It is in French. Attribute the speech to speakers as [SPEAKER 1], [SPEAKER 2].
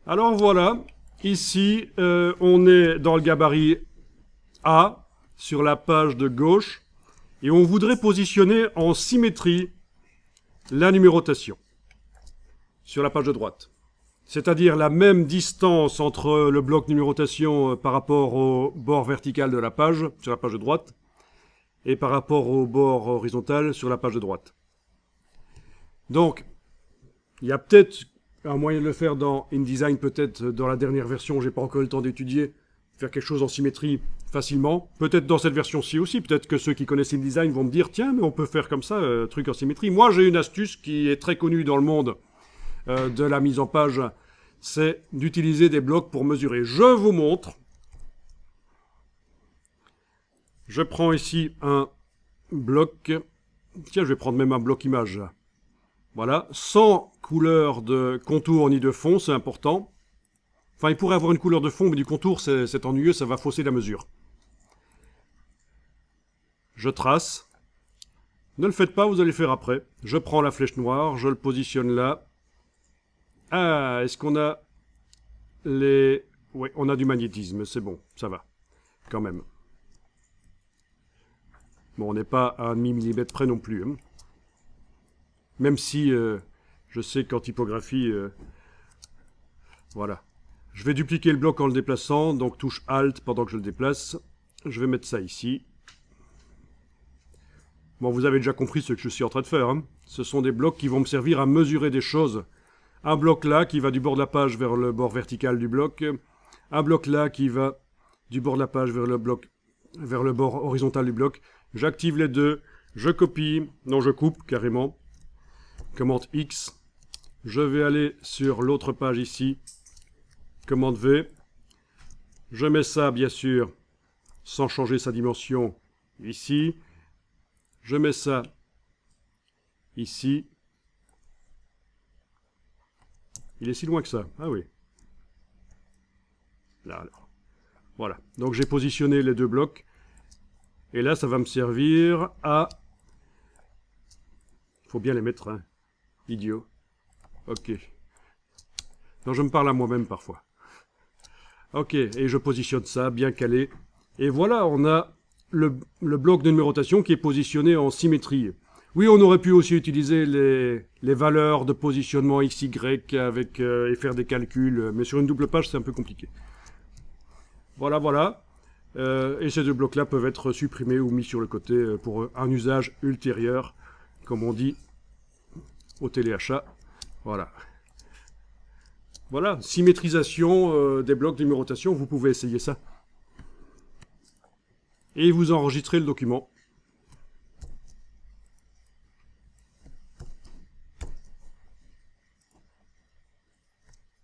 [SPEAKER 1] Alors voilà, ici on est dans le gabarit A, sur la page de gauche, et on voudrait positionner en symétrie la numérotation sur la page de droite. C'est-à-dire la même distance entre le bloc numérotation par rapport au bord vertical de la page, sur la page de droite, et par rapport au bord horizontal sur la page de droite. Donc, il y a peut-être un moyen de le faire dans InDesign, peut-être dans la dernière version, j'ai pas encore eu le temps d'étudier, faire quelque chose en symétrie facilement. Peut-être dans cette version-ci aussi, peut-être que ceux qui connaissent InDesign vont me dire, tiens, mais on peut faire comme ça, truc en symétrie. Moi, j'ai une astuce qui est très connue dans le monde de la mise en page, c'est d'utiliser des blocs pour mesurer. Je vous montre. Je prends ici un bloc. Tiens, je vais prendre même un bloc image. Voilà, sans couleur de contour ni de fond, c'est important. Enfin, il pourrait avoir une couleur de fond, mais du contour, c'est ennuyeux, ça va fausser la mesure. Je trace. Ne le faites pas, vous allez le faire après. Je prends la flèche noire, je le positionne là. Ah, est-ce qu'on a les... Oui, on a du magnétisme, c'est bon, ça va, quand même. Bon, on n'est pas à un demi-millimètre près non plus. Hein. Même si je sais qu'en typographie... voilà. Je vais dupliquer le bloc en le déplaçant, donc touche Alt pendant que je le déplace. Je vais mettre ça ici. Bon, vous avez déjà compris ce que je suis en train de faire. Hein. Ce sont des blocs qui vont me servir à mesurer des choses. Un bloc là qui va du bord de la page vers le bord vertical du bloc. Un bloc là qui va du bord de la page vers le bord horizontal du bloc. J'active les deux. Je copie. Non, je coupe carrément. Commande X. Je vais aller sur l'autre page ici. Commande V. Je mets ça, bien sûr, sans changer sa dimension, ici. Je mets ça ici. Il est si loin que ça. Ah oui. Là, alors. Voilà. Donc j'ai positionné les deux blocs. Et là, ça va me servir à... Il faut bien les mettre, hein. Idiot. Ok. Non, je me parle à moi-même parfois. Ok, et je positionne ça, bien calé. Et voilà, on a le bloc de numérotation qui est positionné en symétrie. Oui, on aurait pu aussi utiliser les valeurs de positionnement x, y avec, et faire des calculs, mais sur une double page, c'est un peu compliqué. Voilà, voilà. Et ces deux blocs-là peuvent être supprimés ou mis sur le côté pour un usage ultérieur, comme on dit au téléachat. Voilà. Voilà, symétrisation des blocs de numérotation, vous pouvez essayer ça. Et vous enregistrez le document.